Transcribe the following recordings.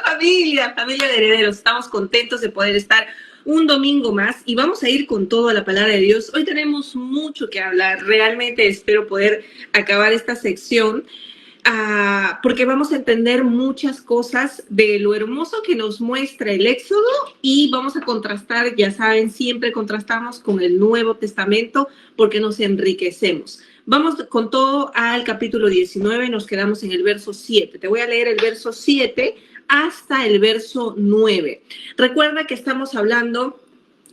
Familia de herederos, estamos contentos de poder estar un domingo más y vamos a ir con todo a la palabra de Dios. Hoy tenemos mucho que hablar, realmente espero poder acabar esta sección porque vamos a entender muchas cosas de lo hermoso que nos muestra el Éxodo y vamos a contrastar, ya saben, siempre contrastamos con el Nuevo Testamento porque nos enriquecemos. Vamos con todo al capítulo 19, nos quedamos en el verso 7. Te voy a leer el verso 7 hasta el verso 9. Recuerda que estamos hablando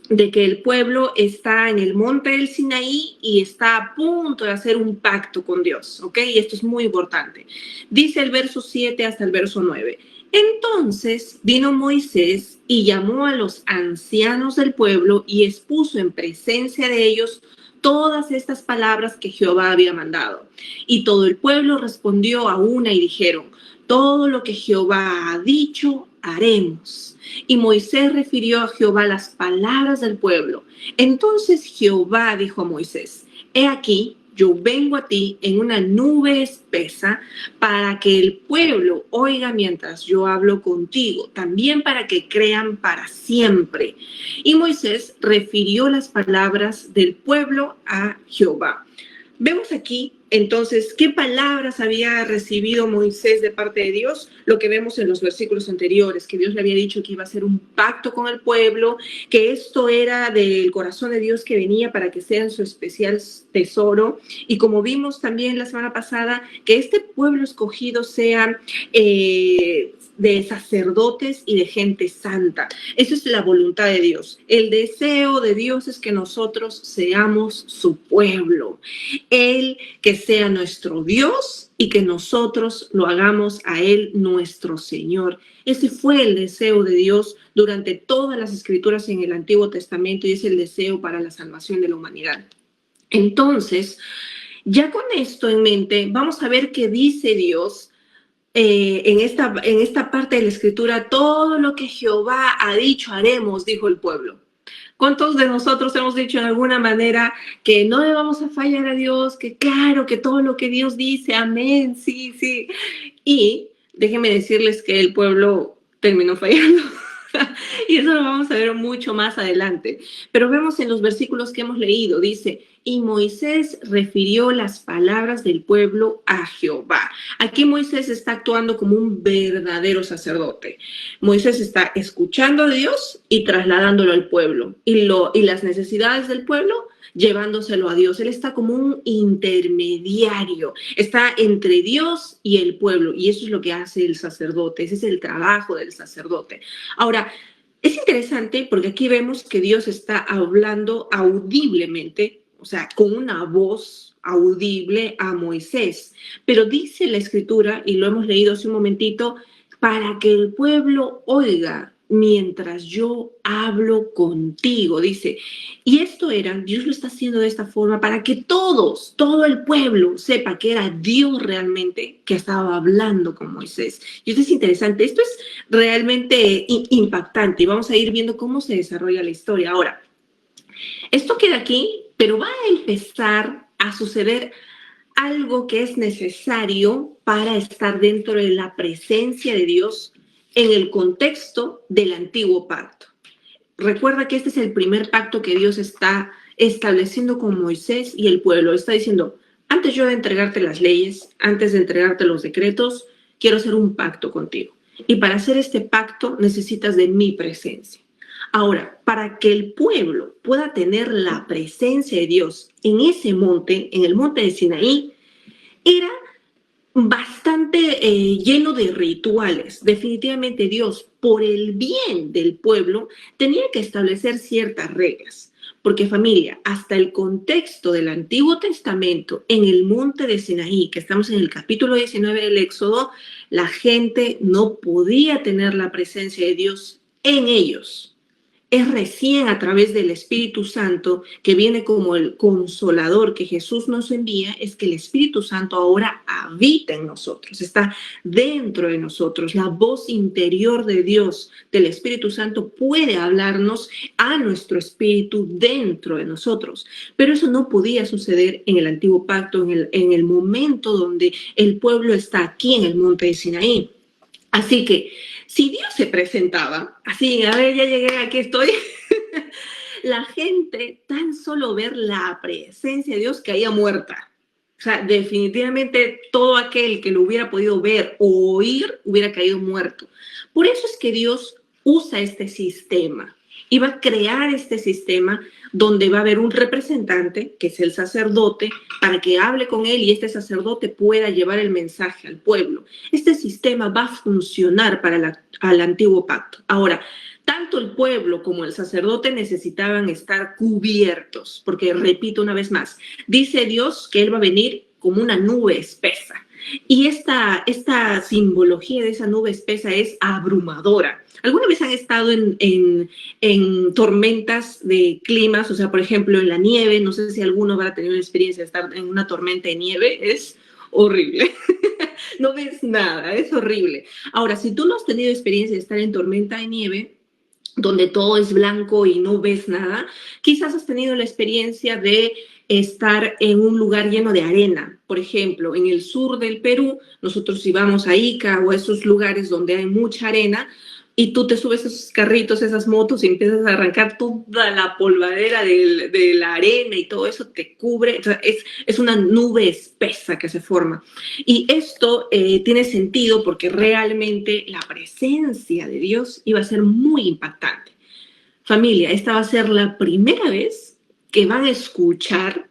de que el pueblo está en el monte del Sinaí y está a punto de hacer un pacto con Dios, ¿ok? Y esto es muy importante. Dice el verso 7 hasta el verso 9. Entonces vino Moisés y llamó a los ancianos del pueblo y expuso en presencia de ellos todas estas palabras que Jehová había mandado. Y todo el pueblo respondió a una y dijeron: todo lo que Jehová ha dicho, haremos. Y Moisés refirió a Jehová las palabras del pueblo. Entonces Jehová dijo a Moisés: he aquí, yo vengo a ti en una nube espesa para que el pueblo oiga mientras yo hablo contigo, también para que crean para siempre. Y Moisés refirió las palabras del pueblo a Jehová. Vemos aquí, entonces, qué palabras había recibido Moisés de parte de Dios, lo que vemos en los versículos anteriores, que Dios le había dicho que iba a hacer un pacto con el pueblo, que esto era del corazón de Dios que venía para que sean su especial tesoro, y como vimos también la semana pasada, que este pueblo escogido sea de sacerdotes y de gente santa. Esa es la voluntad de Dios. El deseo de Dios es que nosotros seamos su pueblo. Él que sea nuestro Dios y que nosotros lo hagamos a Él nuestro Señor. Ese fue el deseo de Dios durante todas las escrituras en el Antiguo Testamento y es el deseo para la salvación de la humanidad. Entonces, ya con esto en mente, vamos a ver qué dice Dios en esta parte de la escritura. Todo lo que Jehová ha dicho haremos, dijo el pueblo. ¿Cuántos de nosotros hemos dicho en alguna manera que no le vamos a fallar a Dios? Que claro, que todo lo que Dios dice, amén, sí, sí. Y déjenme decirles que el pueblo terminó fallando. Y eso lo vamos a ver mucho más adelante. Pero vemos en los versículos que hemos leído, dice: y Moisés refirió las palabras del pueblo a Jehová. Aquí Moisés está actuando como un verdadero sacerdote. Moisés está escuchando a Dios y trasladándolo al pueblo. Y las necesidades del pueblo, llevándoselo a Dios. Él está como un intermediario. Está entre Dios y el pueblo. Y eso es lo que hace el sacerdote. Ese es el trabajo del sacerdote. Ahora, es interesante porque aquí vemos que Dios está hablando audiblemente, o sea, con una voz audible a Moisés. Pero dice la escritura, y lo hemos leído hace un momentito, para que el pueblo oiga mientras yo hablo contigo, dice. Y esto era, Dios lo está haciendo de esta forma para que todo el pueblo sepa que era Dios realmente que estaba hablando con Moisés. Y esto es interesante, esto es realmente impactante y vamos a ir viendo cómo se desarrolla la historia. Ahora, esto queda aquí, pero va a empezar a suceder algo que es necesario para estar dentro de la presencia de Dios en el contexto del antiguo pacto. Recuerda que este es el primer pacto que Dios está estableciendo con Moisés y el pueblo. Está diciendo: antes yo de entregarte las leyes, antes de entregarte los decretos, quiero hacer un pacto contigo. Y para hacer este pacto necesitas de mi presencia. Ahora, para que el pueblo pueda tener la presencia de Dios en ese monte, en el monte de Sinaí, era bastante lleno de rituales. Definitivamente Dios, por el bien del pueblo, tenía que establecer ciertas reglas. Porque, familia, hasta el contexto del Antiguo Testamento, en el monte de Sinaí, que estamos en el capítulo 19 del Éxodo, la gente no podía tener la presencia de Dios en ellos. Es recién a través del Espíritu Santo, que viene como el consolador que Jesús nos envía, es que el Espíritu Santo ahora habita en nosotros, está dentro de nosotros. La voz interior de Dios, del Espíritu Santo, puede hablarnos a nuestro espíritu dentro de nosotros. Pero eso no podía suceder en el Antiguo Pacto, en el momento donde el pueblo está aquí en el monte de Sinaí. Así que, si Dios se presentaba, así, a ver, ya llegué, aquí estoy, la gente, tan solo ver la presencia de Dios, caía muerta. O sea, definitivamente todo aquel que lo hubiera podido ver o oír hubiera caído muerto. Por eso es que Dios usa este sistema y va a crear este sistema donde va a haber un representante, que es el sacerdote, para que hable con él y este sacerdote pueda llevar el mensaje al pueblo. Este sistema va a funcionar para el antiguo pacto. Ahora, tanto el pueblo como el sacerdote necesitaban estar cubiertos, porque repito una vez más, dice Dios que Él va a venir como una nube espesa. Y esta simbología de esa nube espesa es abrumadora. ¿Alguna vez han estado en tormentas de climas? O sea, por ejemplo, en la nieve, no sé si alguno habrá tenido la experiencia de estar en una tormenta de nieve, es horrible. No ves nada, es horrible. Ahora, si tú no has tenido experiencia de estar en tormenta de nieve, donde todo es blanco y no ves nada, quizás has tenido la experiencia de estar en un lugar lleno de arena. Por ejemplo, en el sur del Perú, nosotros si vamos a Ica o a esos lugares donde hay mucha arena, y tú te subes a esos carritos, esas motos y empiezas a arrancar toda la polvadera de la arena y todo eso te cubre. O sea, es una nube espesa que se forma. Y esto tiene sentido porque realmente la presencia de Dios iba a ser muy impactante. Familia, esta va a ser la primera vez que van a escuchar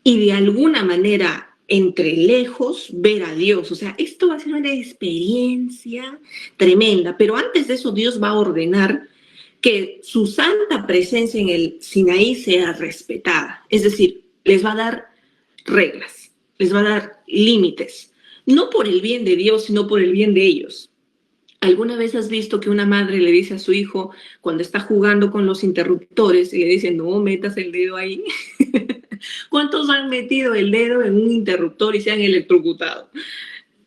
y de alguna manera entre lejos ver a Dios. O sea, esto va a ser una experiencia tremenda, pero antes de eso Dios va a ordenar que su santa presencia en el Sinaí sea respetada. Es decir, les va a dar reglas, les va a dar límites, no por el bien de Dios, sino por el bien de ellos. ¿Alguna vez has visto que una madre le dice a su hijo cuando está jugando con los interruptores y le dice, no metas el dedo ahí? ¿Cuántos han metido el dedo en un interruptor y se han electrocutado?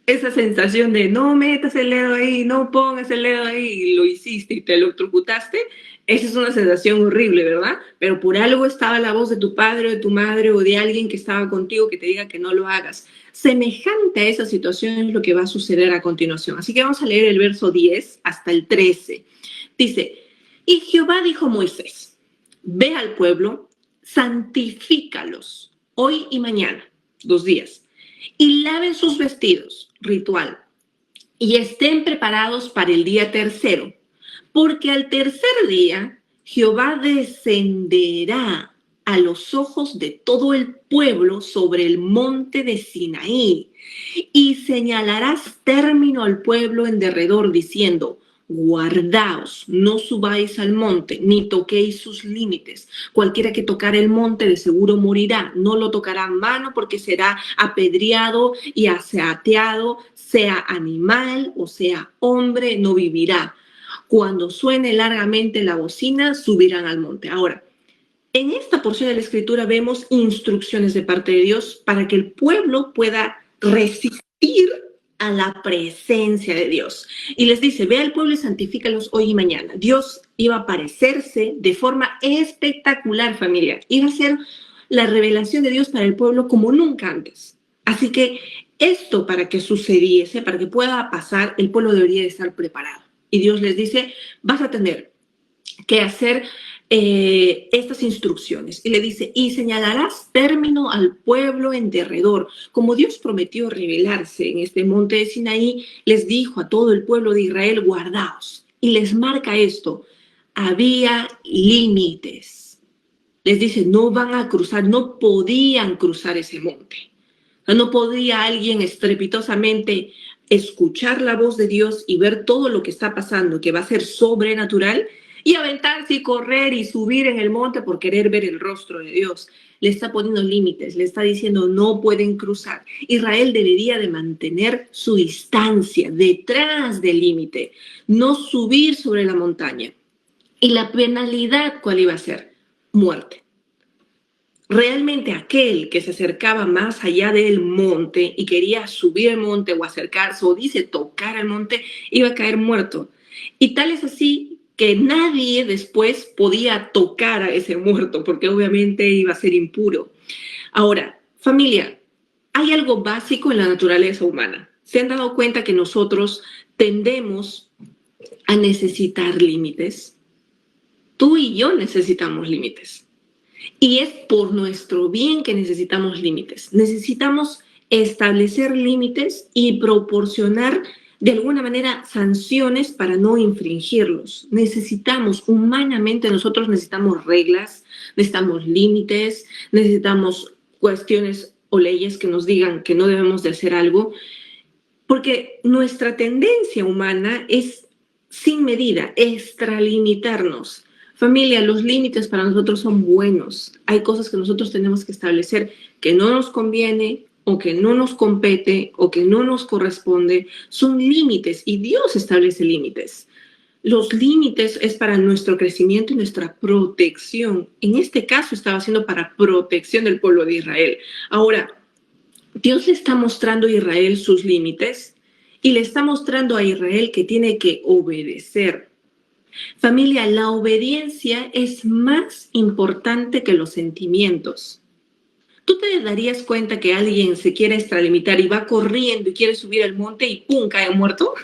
Esa sensación de no metas el dedo ahí, no pongas el dedo ahí, y lo hiciste y te electrocutaste, esa es una sensación horrible, ¿verdad? Pero por algo estaba la voz de tu padre o de tu madre o de alguien que estaba contigo que te diga que no lo hagas. Semejante a esa situación es lo que va a suceder a continuación. Así que vamos a leer el verso 10 hasta el 13. Dice, y Jehová dijo a Moisés, ve al pueblo, santifícalos hoy y mañana, 2 días, y laven sus vestidos, ritual, y estén preparados para el día tercero, porque al tercer día Jehová descenderá a los ojos de todo el pueblo sobre el monte de Sinaí, y señalarás término al pueblo en derredor, diciendo, guardaos, no subáis al monte, ni toquéis sus límites. Cualquiera que tocar el monte de seguro morirá. No lo tocará en mano porque será apedreado y aseateado, sea animal o sea hombre, no vivirá. Cuando suene largamente la bocina, subirán al monte. Ahora, en esta porción de la Escritura vemos instrucciones de parte de Dios para que el pueblo pueda resistir a la presencia de Dios. Y les dice, ve al pueblo y santifícalos hoy y mañana. Dios iba a aparecerse de forma espectacular, familia. Iba a ser la revelación de Dios para el pueblo como nunca antes. Así que esto para que sucediese, para que pueda pasar, el pueblo debería de estar preparado. Y Dios les dice, vas a tener que hacer estas instrucciones. Y le dice, y señalarás término al pueblo en derredor. Como Dios prometió revelarse en este monte de Sinaí, les dijo a todo el pueblo de Israel, guardaos. Y les marca esto, había límites. Les dice, no van a cruzar, no podían cruzar ese monte. No podía alguien estrepitosamente escuchar la voz de Dios y ver todo lo que está pasando, que va a ser sobrenatural, y aventarse y correr y subir en el monte por querer ver el rostro de Dios. Le está poniendo límites, le está diciendo no pueden cruzar. Israel debería de mantener su distancia detrás del límite, no subir sobre la montaña. Y la penalidad, ¿cuál iba a ser? Muerte. Realmente aquel que se acercaba más allá del monte y quería subir el monte o acercarse o dice tocar el monte, iba a caer muerto. Y tal es así que nadie después podía tocar a ese muerto porque obviamente iba a ser impuro. Ahora, familia, hay algo básico en la naturaleza humana. ¿Se han dado cuenta que nosotros tendemos a necesitar límites? Tú y yo necesitamos límites. Y es por nuestro bien que necesitamos límites. Necesitamos establecer límites y proporcionar de alguna manera sanciones para no infringirlos. Humanamente nosotros necesitamos reglas, necesitamos límites, necesitamos cuestiones o leyes que nos digan que no debemos de hacer algo, porque nuestra tendencia humana es sin medida, extralimitarnos. Familia, los límites para nosotros son buenos. Hay cosas que nosotros tenemos que establecer que no nos conviene o que no nos compete o que no nos corresponde. Son límites y Dios establece límites. Los límites es para nuestro crecimiento y nuestra protección. En este caso estaba siendo para protección del pueblo de Israel. Ahora, Dios le está mostrando a Israel sus límites y le está mostrando a Israel que tiene que obedecer. Familia, la obediencia es más importante que los sentimientos. ¿Tú te darías cuenta que alguien se quiere extralimitar y va corriendo y quiere subir al monte y ¡pum! Cae muerto?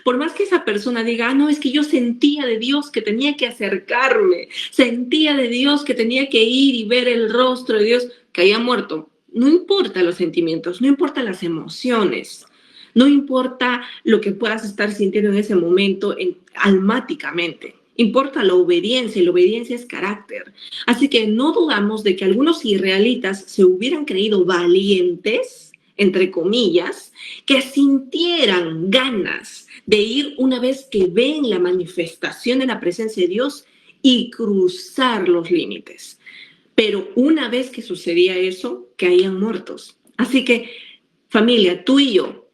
Por más que esa persona diga, no, es que yo sentía de Dios que tenía que acercarme, sentía de Dios que tenía que ir y ver el rostro de Dios, caía muerto. No importa los sentimientos, no importa las emociones, no importa lo que puedas estar sintiendo en ese momento almáticamente. Importa la obediencia, y la obediencia es carácter. Así que no dudamos de que algunos israelitas se hubieran creído valientes, entre comillas, que sintieran ganas de ir una vez que ven la manifestación de la presencia de Dios y cruzar los límites. Pero una vez que sucedía eso, caían muertos. Así que, familia, tú y yo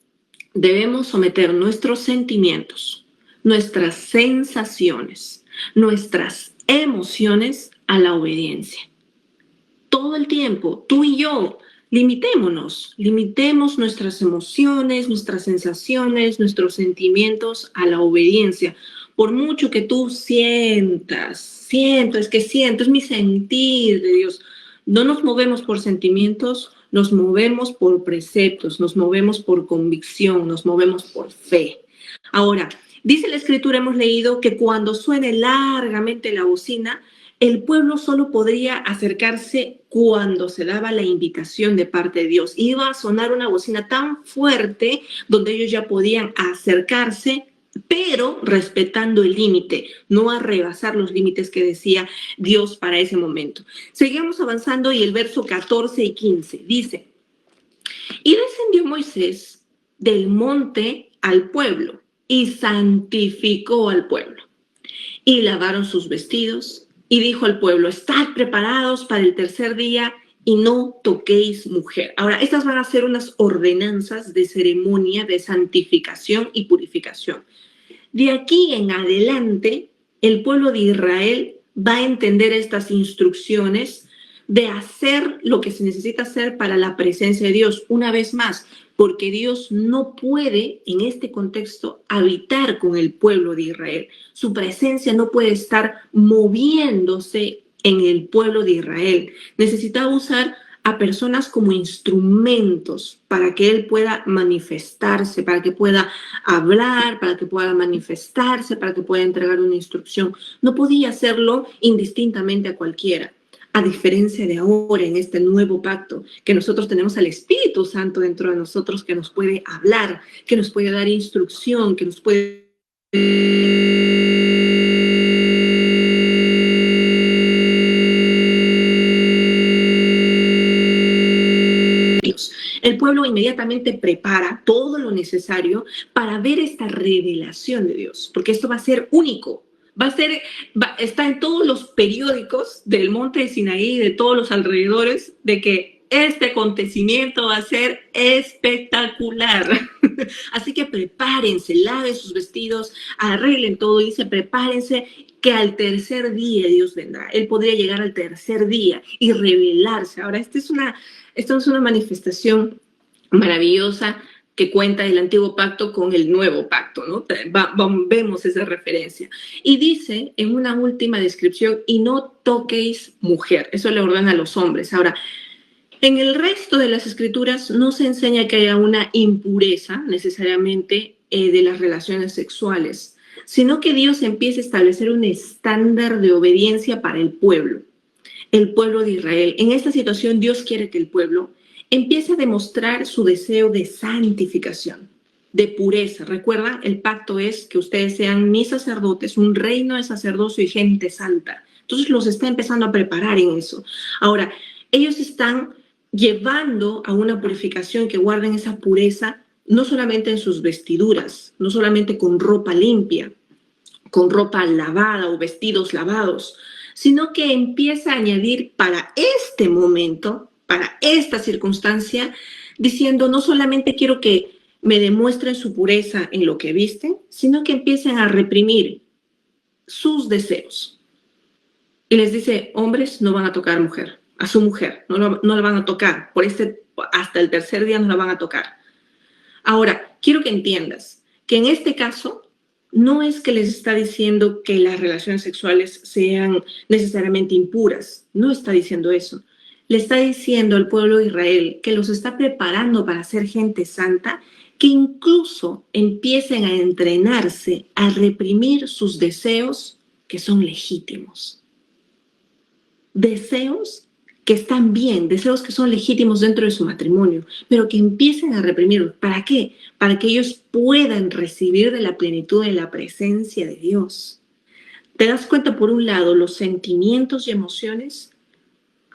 debemos someter nuestros sentimientos, nuestras sensaciones, nuestras emociones a la obediencia. Todo el tiempo, tú y yo, limitemos nuestras emociones, nuestras sensaciones, nuestros sentimientos a la obediencia. Por mucho que tú siento, es mi sentir de Dios. No nos movemos por sentimientos, nos movemos por preceptos, nos movemos por convicción, nos movemos por fe. Ahora, dice la Escritura, hemos leído que cuando suene largamente la bocina, el pueblo solo podría acercarse cuando se daba la invitación de parte de Dios. Iba a sonar una bocina tan fuerte donde ellos ya podían acercarse, pero respetando el límite, no a rebasar los límites que decía Dios para ese momento. Seguimos avanzando y el verso 14 y 15 dice, y descendió Moisés del monte al pueblo y santificó al pueblo. Y lavaron sus vestidos y dijo al pueblo, estad preparados para el tercer día y no toquéis mujer. Ahora, estas van a ser unas ordenanzas de ceremonia de santificación y purificación. De aquí en adelante, el pueblo de Israel va a entender estas instrucciones de hacer lo que se necesita hacer para la presencia de Dios. Una vez más, porque Dios no puede, en este contexto, habitar con el pueblo de Israel. Su presencia no puede estar moviéndose en el pueblo de Israel. Necesitaba usar a personas como instrumentos para que Él pueda manifestarse, para que pueda hablar, para que pueda manifestarse, para que pueda entregar una instrucción. No podía hacerlo indistintamente a cualquiera. A diferencia de ahora, en este nuevo pacto, que nosotros tenemos al Espíritu Santo dentro de nosotros que nos puede hablar, que nos puede dar instrucción, que nos puede... El pueblo inmediatamente prepara todo lo necesario para ver esta revelación de Dios, porque esto va a ser único. Está en todos los periódicos del monte de Sinaí, de todos los alrededores, de que este acontecimiento va a ser espectacular. Así que prepárense, laven sus vestidos, arreglen todo y dice, prepárense que al tercer día Dios vendrá. Él podría llegar al tercer día y revelarse. Ahora, esto es una manifestación maravillosa que cuenta el antiguo pacto con el nuevo pacto, ¿no? Vemos esa referencia. Y dice en una última descripción, y no toquéis mujer. Eso le ordena a los hombres. Ahora, En el resto de las escrituras no se enseña que haya una impureza necesariamente de las relaciones sexuales, sino que Dios empieza a establecer un estándar de obediencia para el pueblo de Israel. En esta situación Dios quiere que el pueblo empiece a demostrar su deseo de santificación, de pureza. Recuerdan, el pacto es que ustedes sean mis sacerdotes, un reino de sacerdocio y gente santa. Entonces los está empezando a preparar en eso. Ahora, ellos están llevando a una purificación que guarden esa pureza, no solamente en sus vestiduras, no solamente con ropa limpia, con ropa lavada o vestidos lavados, sino que empieza a añadir para este momento, para esta circunstancia, diciendo no solamente quiero que me demuestren su pureza en lo que visten, sino que empiecen a reprimir sus deseos. Y les dice, hombres no van a tocar a su mujer, no la van a tocar, hasta el tercer día no la van a tocar. Ahora, quiero que entiendas que en este caso no es que les está diciendo que las relaciones sexuales sean necesariamente impuras, no está diciendo eso. Le está diciendo al pueblo de Israel que los está preparando para ser gente santa, que incluso empiecen a entrenarse a reprimir sus deseos que son legítimos. Deseos que están bien, deseos que son legítimos dentro de su matrimonio, pero que empiecen a reprimirlos. ¿Para qué? Para que ellos puedan recibir de la plenitud de la presencia de Dios. ¿Te das cuenta, por un lado, los sentimientos y emociones,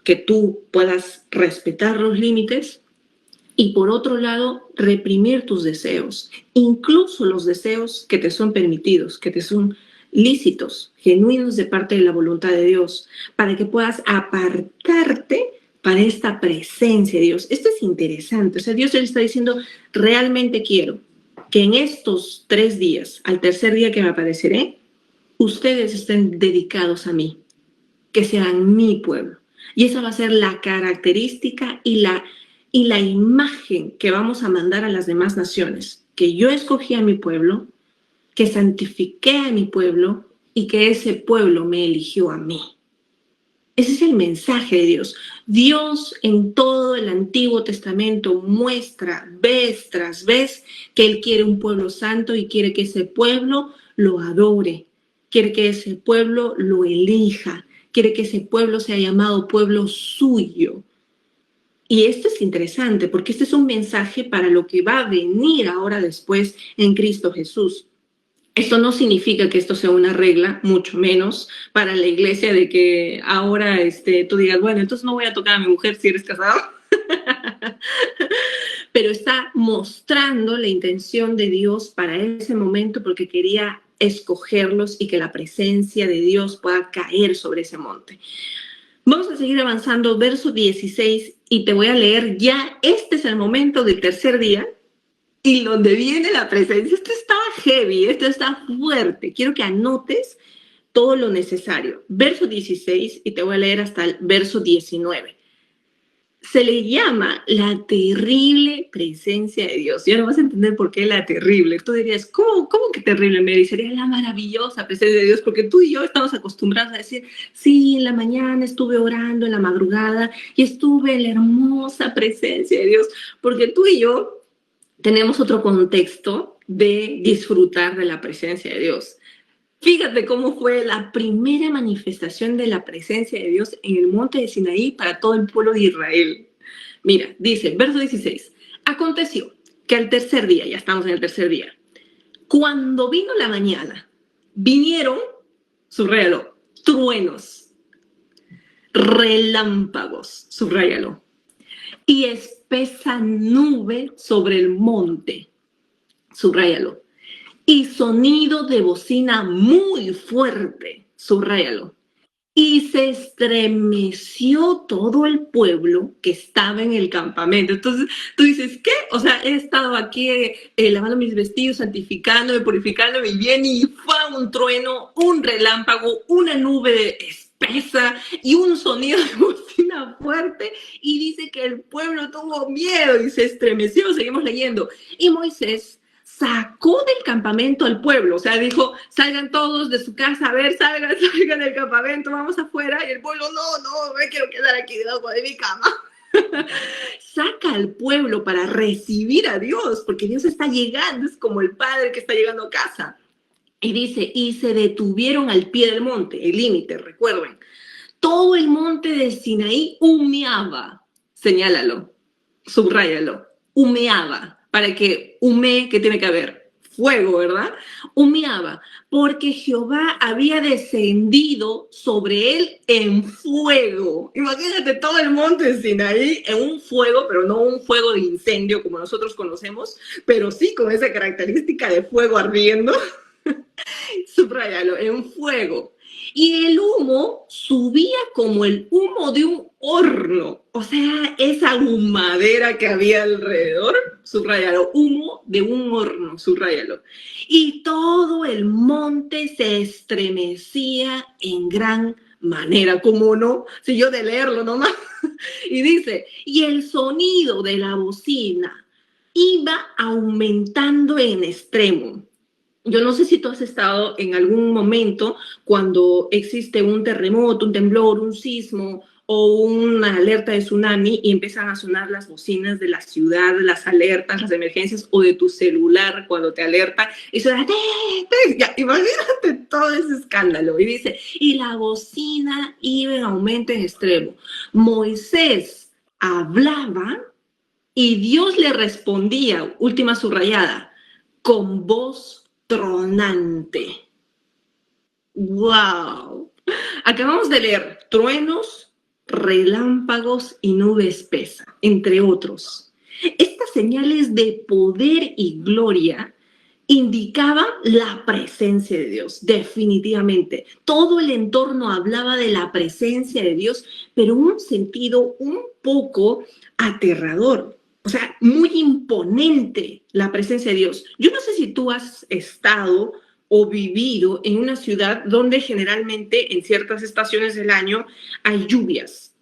que tú puedas respetar los límites, y por otro lado, reprimir tus deseos, incluso los deseos que te son permitidos, que te son lícitos, genuinos de parte de la voluntad de Dios, para que puedas apartarte para esta presencia de Dios? Esto es interesante. O sea, Dios le está diciendo, realmente quiero que en estos 3 días, al tercer día que me apareceré, ustedes estén dedicados a mí, que sean mi pueblo. Y esa va a ser la característica y la imagen que vamos a mandar a las demás naciones, que yo escogí a mi pueblo, que santifiqué a mi pueblo y que ese pueblo me eligió a mí. Ese es el mensaje de Dios. Dios en todo el Antiguo Testamento muestra vez tras vez que Él quiere un pueblo santo y quiere que ese pueblo lo adore, quiere que ese pueblo lo elija, quiere que ese pueblo sea llamado pueblo suyo. Y esto es interesante porque este es un mensaje para lo que va a venir ahora después en Cristo Jesús. Esto no significa que esto sea una regla, mucho menos para la iglesia, de que ahora tú digas, bueno, entonces no voy a tocar a mi mujer si eres casado. Pero está mostrando la intención de Dios para ese momento, porque quería escogerlos y que la presencia de Dios pueda caer sobre ese monte. Vamos a seguir avanzando, verso 16, y te voy a leer ya. Este es el momento del tercer día y donde viene la presencia. Esto está heavy, esto está fuerte. Quiero que anotes todo lo necesario. Verso 16, y te voy a leer hasta el verso 19. Se le llama la terrible presencia de Dios. Ya no vas a entender por qué la terrible. Tú dirías, ¿cómo que terrible, Mary? Sería la maravillosa presencia de Dios, porque tú y yo estamos acostumbrados a decir, sí, en la mañana estuve orando, en la madrugada, y estuve en la hermosa presencia de Dios, porque tú y yo tenemos otro contexto de disfrutar de la presencia de Dios. Fíjate cómo fue la primera manifestación de la presencia de Dios en el monte de Sinaí para todo el pueblo de Israel. Mira, dice, verso 16, aconteció que al tercer día, ya estamos en el tercer día, cuando vino la mañana, vinieron, subráyalo, truenos, relámpagos, subráyalo, y espesa nube sobre el monte, subráyalo, y sonido de bocina muy fuerte, subráyalo, y se estremeció todo el pueblo que estaba en el campamento. Entonces tú dices, ¿qué? O sea, he estado aquí lavando mis vestidos, santificándome, purificándome bien, y fue un trueno, un relámpago, una nube espesa y un sonido de bocina fuerte, y dice que el pueblo tuvo miedo y se estremeció. Seguimos leyendo. Y Moisés sacó del campamento al pueblo, o sea, dijo, salgan todos de su casa, a ver, salgan del campamento, vamos afuera, y el pueblo, no, me quiero quedar aquí debajo de mi cama. Saca al pueblo para recibir a Dios, porque Dios está llegando, es como el padre que está llegando a casa. Y dice, y se detuvieron al pie del monte, el límite, recuerden. Todo el monte de Sinaí humeaba, señálalo, subráyalo, humeaba, para que humee, ¿qué tiene que haber? Fuego, ¿verdad? Humeaba, porque Jehová había descendido sobre él en fuego. Imagínate todo el monte de Sinaí en un fuego, pero no un fuego de incendio como nosotros conocemos, pero sí con esa característica de fuego ardiendo. Subráyalo, en fuego. Y el humo subía como el humo de un horno. O sea, esa humadera que había alrededor, subráyalo, humo de un horno, subráyalo. Y todo el monte se estremecía en gran manera, como no, si yo de leerlo nomás. Y dice, y el sonido de la bocina iba aumentando en extremo. Yo no sé si tú has estado en algún momento cuando existe un terremoto, un temblor, un sismo o una alerta de tsunami y empiezan a sonar las bocinas de la ciudad, las alertas, las emergencias o de tu celular cuando te alerta y suena, ya, imagínate todo ese escándalo. Y dice, y la bocina iba en aumento en extremo. Moisés hablaba y Dios le respondía, última subrayada, con voz tronante. ¡Wow! Acabamos de leer truenos, relámpagos y nube espesa, entre otros. Estas señales de poder y gloria indicaban la presencia de Dios, definitivamente. Todo el entorno hablaba de la presencia de Dios, pero en un sentido un poco aterrador. O sea, muy imponente la presencia de Dios. Yo no sé si tú has estado o vivido en una ciudad donde generalmente en ciertas estaciones del año hay lluvias.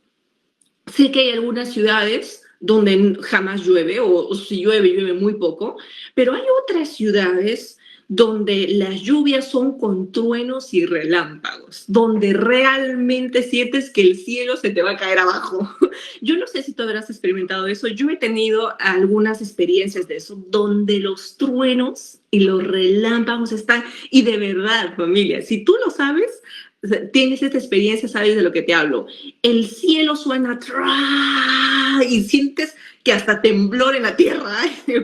Sé que hay algunas ciudades donde jamás llueve o si llueve, llueve muy poco, pero hay otras ciudades donde las lluvias son con truenos y relámpagos, donde realmente sientes que el cielo se te va a caer abajo. Yo no sé si tú habrás experimentado eso, yo he tenido algunas experiencias de eso, donde los truenos y los relámpagos están, y de verdad, familia, si tú lo sabes, tienes esta experiencia, sabes de lo que te hablo. El cielo suena y sientes que hasta temblor en la tierra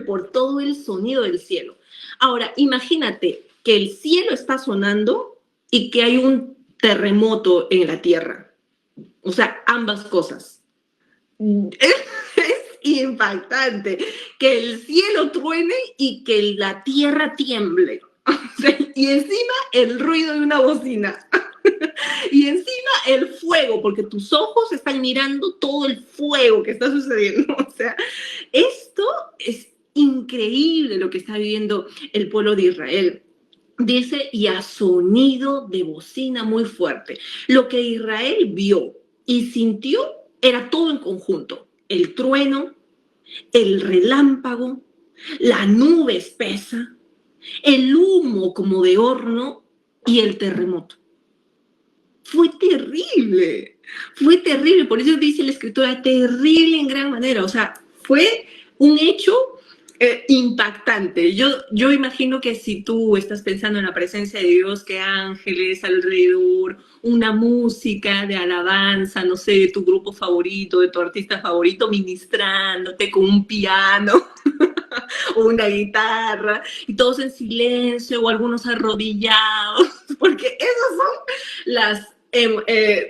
por todo el sonido del cielo. Ahora, imagínate que el cielo está sonando y que hay un terremoto en la tierra. O sea, ambas cosas. Es impactante que el cielo truene y que la tierra tiemble. Y encima el ruido de una bocina. Y encima el fuego, porque tus ojos están mirando todo el fuego que está sucediendo. O sea, esto es increíble lo que está viviendo el pueblo de Israel. Dice, y a sonido de bocina muy fuerte. Lo que Israel vio y sintió era todo en conjunto. El trueno, el relámpago, la nube espesa, el humo como de horno y el terremoto. Fue terrible, por eso dice la escritura, terrible en gran manera, o sea, fue un hecho impactante. Yo imagino que si tú estás pensando en la presencia de Dios, que ángeles alrededor, una música de alabanza, no sé, de tu grupo favorito, de tu artista favorito, ministrándote con un piano o una guitarra, y todos en silencio o algunos arrodillados, porque esas son las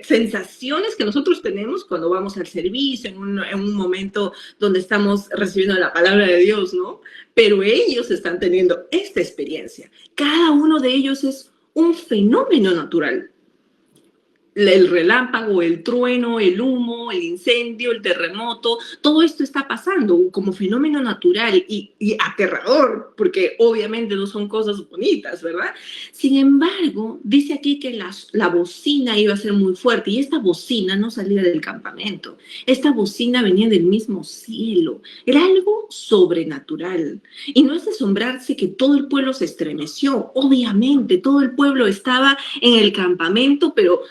sensaciones que nosotros tenemos cuando vamos al servicio, en un momento donde estamos recibiendo la palabra de Dios, ¿no? Pero ellos están teniendo esta experiencia. Cada uno de ellos es un fenómeno natural. El relámpago, el trueno, el humo, el incendio, el terremoto, todo esto está pasando como fenómeno natural y aterrador, porque obviamente no son cosas bonitas, ¿verdad? Sin embargo, dice aquí que la bocina iba a ser muy fuerte y esta bocina no salía del campamento, esta bocina venía del mismo cielo, era algo sobrenatural. Y no es de asombrarse que todo el pueblo se estremeció, obviamente todo el pueblo estaba en el campamento, pero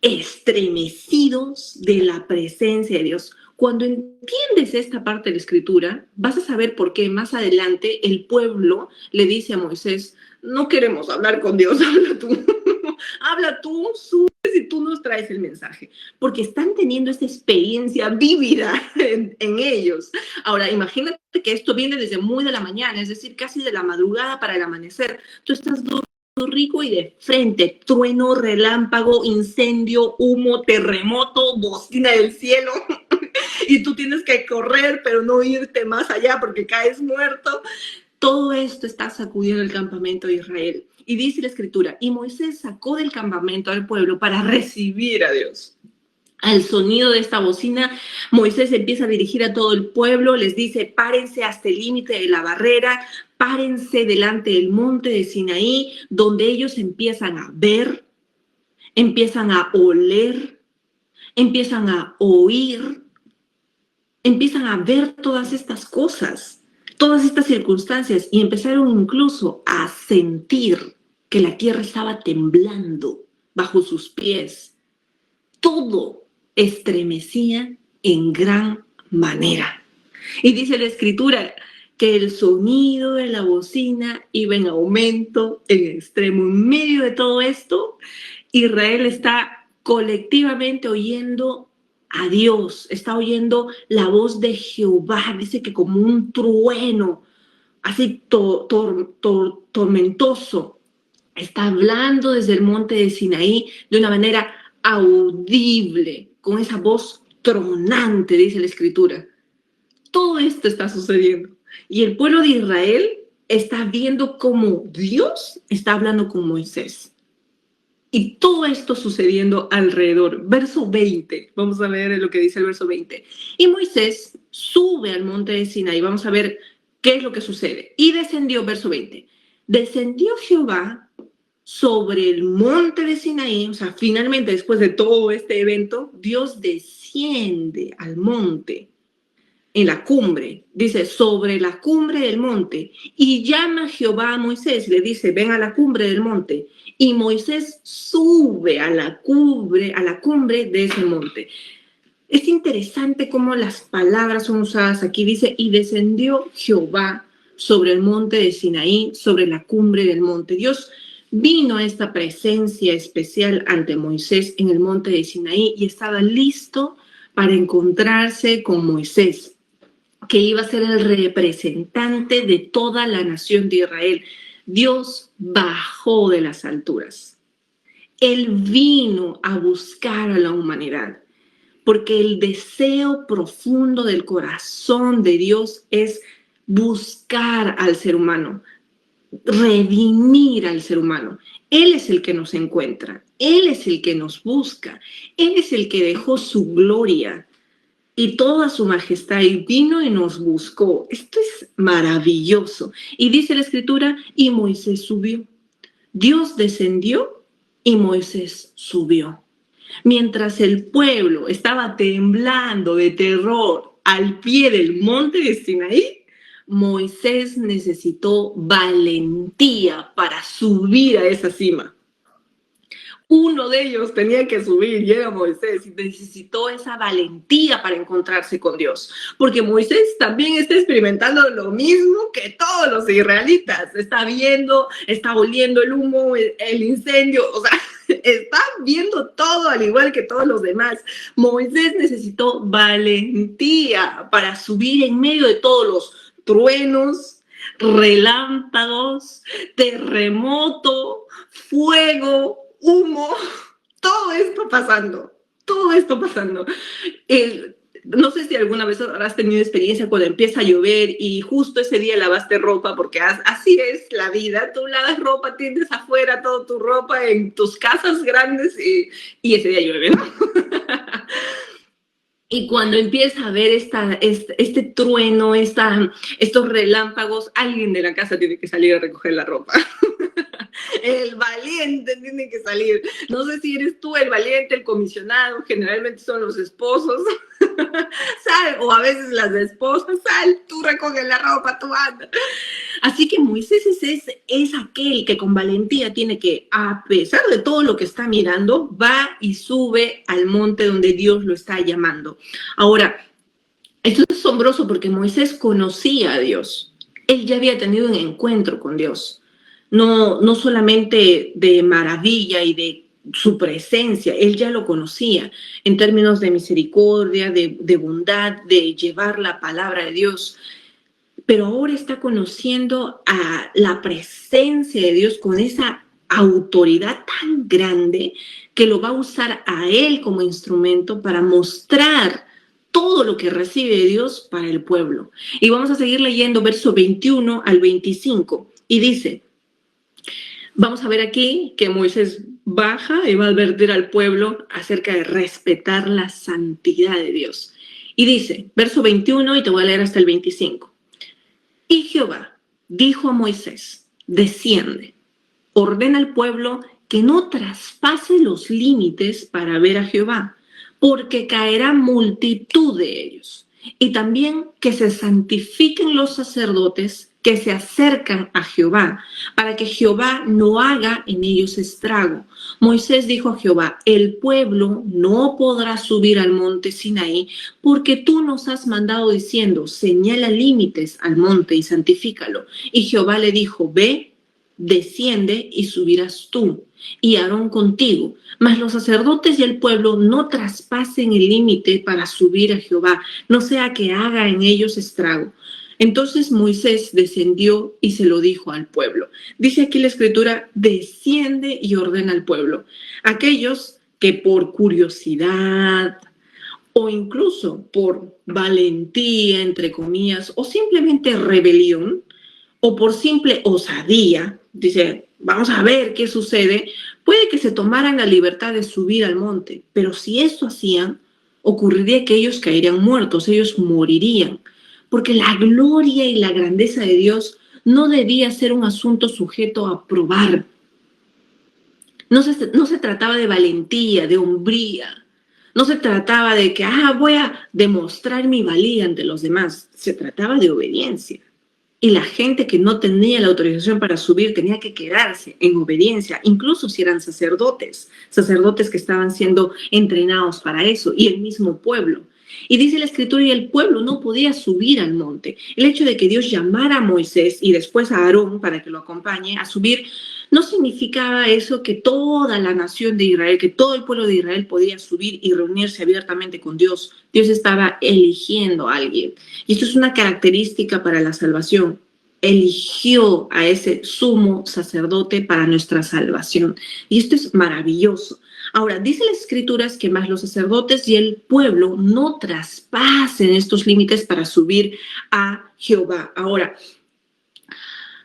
estremecidos de la presencia de Dios. Cuando entiendes esta parte de la escritura, vas a saber por qué más adelante el pueblo le dice a Moisés, no queremos hablar con Dios, habla tú. Habla tú, subes y tú nos traes el mensaje. Porque están teniendo esta experiencia vívida en ellos. Ahora, imagínate que esto viene desde muy de la mañana, es decir, casi de la madrugada para el amanecer. Tú estás rico y de frente, trueno, relámpago, incendio, humo, terremoto, bocina del cielo, y tú tienes que correr, pero no irte más allá porque caes muerto. Todo esto está sacudiendo el campamento de Israel. Y dice la escritura, y Moisés sacó del campamento al pueblo para recibir a Dios. Al sonido de esta bocina, Moisés empieza a dirigir a todo el pueblo, les dice, párense hasta el límite de la barrera, párense delante del monte de Sinaí, donde ellos empiezan a ver, empiezan a oler, empiezan a oír, empiezan a ver todas estas cosas, todas estas circunstancias, y empezaron incluso a sentir que la tierra estaba temblando bajo sus pies. Todo estremecía en gran manera. Y dice la escritura que el sonido de la bocina iba en aumento, en extremo. En medio de todo esto, Israel está colectivamente oyendo a Dios, está oyendo la voz de Jehová, dice que como un trueno, así tormentoso, está hablando desde el monte de Sinaí de una manera audible, con esa voz tronante, dice la escritura. Todo esto está sucediendo. Y el pueblo de Israel está viendo cómo Dios está hablando con Moisés. Y todo esto sucediendo alrededor. Verso 20. Vamos a ver lo que dice el verso 20. Y Moisés sube al monte de Sinaí. Vamos a ver qué es lo que sucede. Y descendió, verso 20. Descendió Jehová sobre el monte de Sinaí, o sea, finalmente después de todo este evento, Dios desciende al monte, en la cumbre, dice, sobre la cumbre del monte, y llama Jehová a Moisés, le dice, ven a la cumbre del monte, y Moisés sube a la cumbre de ese monte. Es interesante cómo las palabras son usadas aquí, dice, y descendió Jehová sobre el monte de Sinaí, sobre la cumbre del monte. Dios vino a esta presencia especial ante Moisés en el monte de Sinaí y estaba listo para encontrarse con Moisés, que iba a ser el representante de toda la nación de Israel. Dios bajó de las alturas. Él vino a buscar a la humanidad, porque el deseo profundo del corazón de Dios es buscar al ser humano, redimir al ser humano. Él es el que nos encuentra, Él es el que nos busca, Él es el que dejó su gloria y toda su majestad y vino y nos buscó. Esto es maravilloso. Y dice la escritura, y Moisés subió. Dios descendió y Moisés subió. Mientras el pueblo estaba temblando de terror al pie del monte de Sinaí, Moisés necesitó valentía para subir a esa cima. Uno de ellos tenía que subir y era Moisés, y necesitó esa valentía para encontrarse con Dios, porque Moisés también está experimentando lo mismo que todos los israelitas. Está viendo, está oliendo el humo, el incendio, o sea, está viendo todo al igual que todos los demás. Moisés necesitó valentía para subir en medio de todos los truenos, relámpagos, terremoto, fuego, humo, todo esto pasando. No sé si alguna vez habrás tenido experiencia cuando empieza a llover y justo ese día lavaste ropa, porque así es la vida. Tú lavas ropa, tienes afuera toda tu ropa en tus casas grandes y ese día llueve, ¿no? Y cuando empieza a ver este trueno, estos relámpagos, alguien de la casa tiene que salir a recoger la ropa. El valiente tiene que salir. No sé si eres tú el valiente, el comisionado, generalmente son los esposos. Sal, o a veces las esposas, sal, tú recoges la ropa, tú anda. Así que Moisés es aquel que con valentía tiene que, a pesar de todo lo que está mirando, va y sube al monte donde Dios lo está llamando. Ahora, Esto es asombroso porque Moisés conocía a Dios. Él ya había tenido un encuentro con Dios. No solamente de maravilla y de su presencia, él ya lo conocía en términos de misericordia, de bondad, de llevar la palabra de Dios. Pero ahora está conociendo a la presencia de Dios con esa autoridad tan grande que lo va a usar a él como instrumento para mostrar todo lo que recibe de Dios para el pueblo. Y vamos a seguir leyendo verso 21 al 25 y dice, vamos a ver aquí que Moisés baja y va a advertir al pueblo acerca de respetar la santidad de Dios. Y dice, verso 21 y te voy a leer hasta el 25. Y Jehová dijo a Moisés, desciende, ordena al pueblo que no traspase los límites para ver a Jehová, porque caerá multitud de ellos. Y también que se santifiquen los sacerdotes que se acercan a Jehová, para que Jehová no haga en ellos estrago. Moisés dijo a Jehová, el pueblo no podrá subir al monte Sinaí, porque tú nos has mandado diciendo, señala límites al monte y santifícalo. Y Jehová le dijo, ve, desciende y subirás tú, y Aarón contigo. Mas los sacerdotes y el pueblo no traspasen el límite para subir a Jehová, no sea que haga en ellos estrago. Entonces Moisés descendió y se lo dijo al pueblo. Dice aquí la escritura, desciende y ordena al pueblo. Aquellos que por curiosidad o incluso por valentía, entre comillas, o simplemente rebelión, o por simple osadía, dice, vamos a ver qué sucede, puede que se tomaran la libertad de subir al monte, pero si eso hacían, ocurriría que ellos caerían muertos, ellos morirían, porque la gloria y la grandeza de Dios no debía ser un asunto sujeto a probar. No se trataba de valentía, de hombría, no se trataba de que, voy a demostrar mi valía ante los demás, se trataba de obediencia. Y la gente que no tenía la autorización para subir tenía que quedarse en obediencia, incluso si eran sacerdotes que estaban siendo entrenados para eso, y el mismo pueblo. Y dice la escritura, y el pueblo no podía subir al monte. El hecho de que Dios llamara a Moisés y después a Aarón para que lo acompañe a subir, no significaba eso que toda la nación de Israel, que todo el pueblo de Israel podía subir y reunirse abiertamente con Dios. Dios estaba eligiendo a alguien. Y esto es una característica para la salvación. Eligió a ese sumo sacerdote para nuestra salvación. Y esto es maravilloso. Ahora, dice las escrituras que más los sacerdotes y el pueblo no traspasen estos límites para subir a Jehová. Ahora,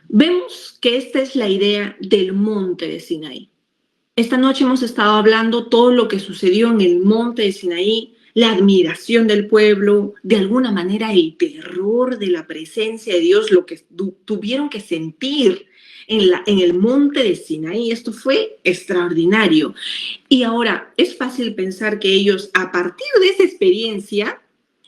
vemos que esta es la idea del monte de Sinaí. Esta noche hemos estado hablando todo lo que sucedió en el monte de Sinaí, la admiración del pueblo, de alguna manera el terror de la presencia de Dios, lo que tuvieron que sentir en el monte de Sinaí. Esto fue extraordinario. Y ahora es fácil pensar que ellos, a partir de esa experiencia,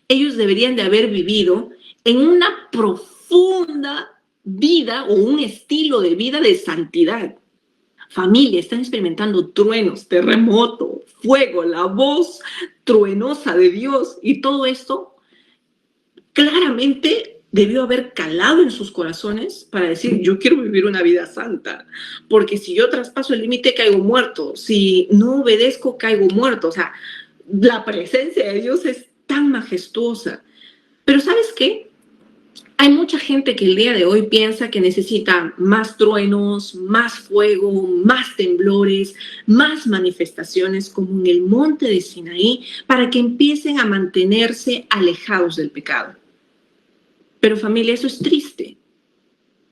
ellos deberían de haber vivido en una profunda vida o un estilo de vida de santidad. Familia, están experimentando truenos, terremoto, fuego, la voz truenosa de Dios, y todo esto claramente debió haber calado en sus corazones para decir, yo quiero vivir una vida santa, porque si yo traspaso el límite caigo muerto, si no obedezco caigo muerto. O sea, la presencia de Dios es tan majestuosa. Pero ¿sabes qué? Hay mucha gente que el día de hoy piensa que necesita más truenos, más fuego, más temblores, más manifestaciones como en el monte de Sinaí para que empiecen a mantenerse alejados del pecado. Pero familia, eso es triste,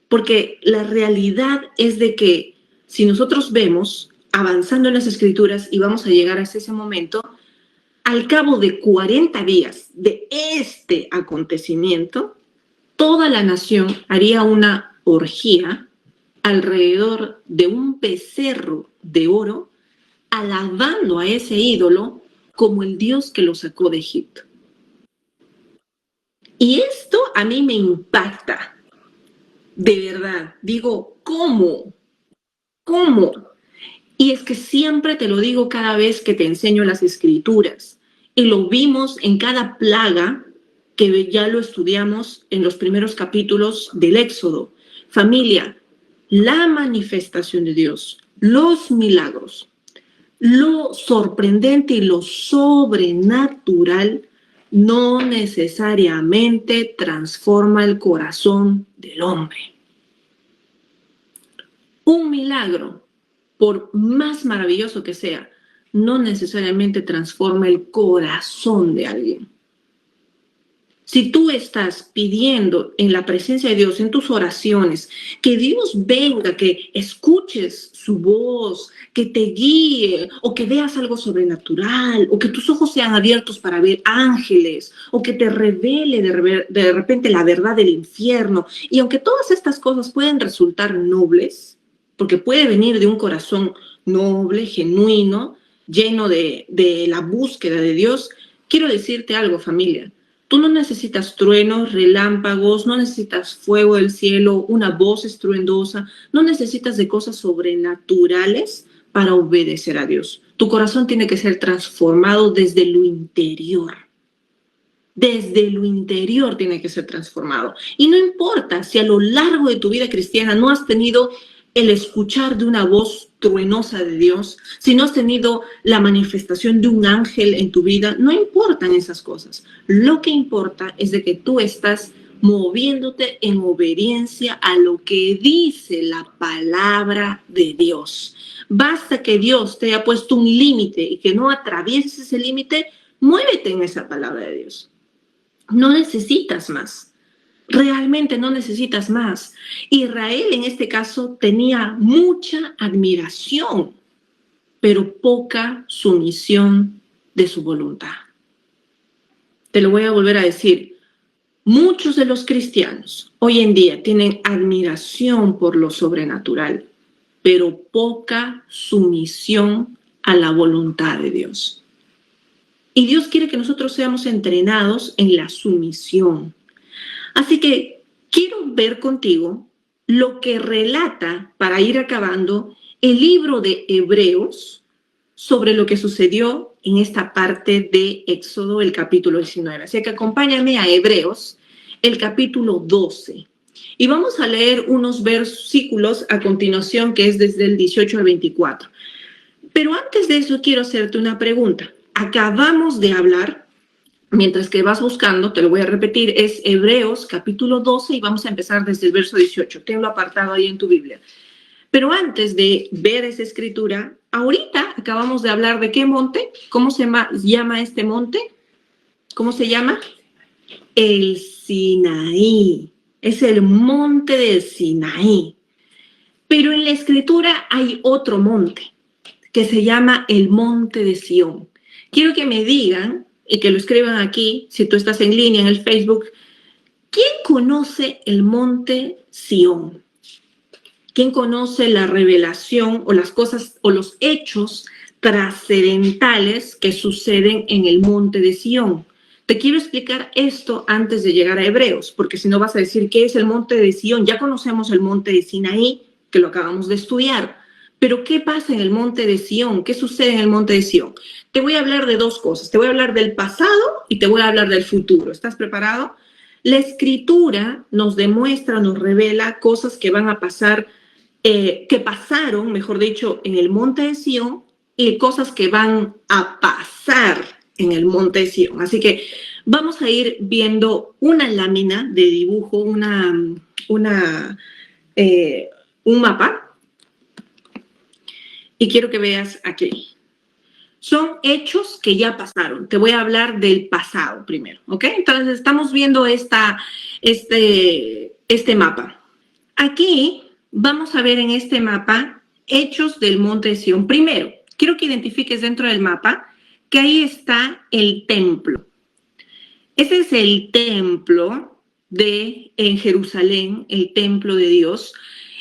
porque la realidad es de que si nosotros vemos avanzando en las escrituras y vamos a llegar hasta ese momento, al cabo de 40 días de este acontecimiento, toda la nación haría una orgía alrededor de un becerro de oro, alabando a ese ídolo como el Dios que lo sacó de Egipto. Y esto a mí me impacta, de verdad. Digo, ¿cómo? ¿Cómo? Y es que siempre te lo digo cada vez que te enseño las escrituras. Y lo vimos en cada plaga que ya lo estudiamos en los primeros capítulos del Éxodo. Familia, la manifestación de Dios, los milagros, lo sorprendente y lo sobrenatural no necesariamente transforma el corazón del hombre. Un milagro, por más maravilloso que sea, no necesariamente transforma el corazón de alguien. Si tú estás pidiendo en la presencia de Dios, en tus oraciones, que Dios venga, que escuches su voz, que te guíe, o que veas algo sobrenatural, o que tus ojos sean abiertos para ver ángeles, o que te revele de repente la verdad del infierno, y aunque todas estas cosas pueden resultar nobles, porque puede venir de un corazón noble, genuino, lleno de la búsqueda de Dios, quiero decirte algo, familia. Tú no necesitas truenos, relámpagos, no necesitas fuego del cielo, una voz estruendosa, no necesitas de cosas sobrenaturales para obedecer a Dios. Tu corazón tiene que ser transformado desde lo interior. Desde lo interior tiene que ser transformado. Y no importa si a lo largo de tu vida cristiana no has tenido el escuchar de una voz truenosa de Dios, si no has tenido la manifestación de un ángel en tu vida, no importan esas cosas. Lo que importa es de que tú estás moviéndote en obediencia a lo que dice la palabra de Dios. Basta que Dios te haya puesto un límite y que no atravieses ese límite, muévete en esa palabra de Dios. No necesitas más. Realmente no necesitas más. Israel en este caso tenía mucha admiración, pero poca sumisión de su voluntad. Te lo voy a volver a decir. Muchos de los cristianos hoy en día tienen admiración por lo sobrenatural, pero poca sumisión a la voluntad de Dios. Y Dios quiere que nosotros seamos entrenados en la sumisión. Así que quiero ver contigo lo que relata, para ir acabando, el libro de Hebreos sobre lo que sucedió en esta parte de Éxodo, el capítulo 19. Así que acompáñame a Hebreos, el capítulo 12. Y vamos a leer unos versículos a continuación, que es desde el 18 al 24. Pero antes de eso quiero hacerte una pregunta. Acabamos de hablar, mientras que vas buscando, te lo voy a repetir, es Hebreos capítulo 12 y vamos a empezar desde el verso 18. Tenlo apartado ahí en tu Biblia. Pero antes de ver esa escritura, ahorita acabamos de hablar de qué monte. ¿Cómo se llama este monte? ¿Cómo se llama? El Sinaí. Es el monte del Sinaí. Pero en la escritura hay otro monte que se llama el monte de Sión. Quiero que me digan y que lo escriban aquí, si tú estás en línea en el Facebook, ¿quién conoce el monte Sión? ¿Quién conoce la revelación o las cosas o los hechos trascendentales que suceden en el monte de Sión? Te quiero explicar esto antes de llegar a Hebreos, porque si no vas a decir, ¿qué es el monte de Sión? Ya conocemos el monte de Sinaí, que lo acabamos de estudiar. Pero ¿qué pasa en el monte de Sión? ¿Qué sucede en el monte de Sión? Te voy a hablar de dos cosas. Te voy a hablar del pasado y te voy a hablar del futuro. ¿Estás preparado? La escritura nos demuestra, nos revela cosas que van a pasar, que pasaron, mejor dicho, en el monte de Sión, y cosas que van a pasar en el monte de Sión. Así que vamos a ir viendo una lámina de dibujo, un mapa. Y quiero que veas aquí. Son hechos que ya pasaron. Te voy a hablar del pasado primero, ¿ok? Entonces estamos viendo este mapa. Aquí vamos a ver en este mapa hechos del monte de Sión. Primero, quiero que identifiques dentro del mapa que ahí está el templo. Ese es el templo en Jerusalén, el templo de Dios.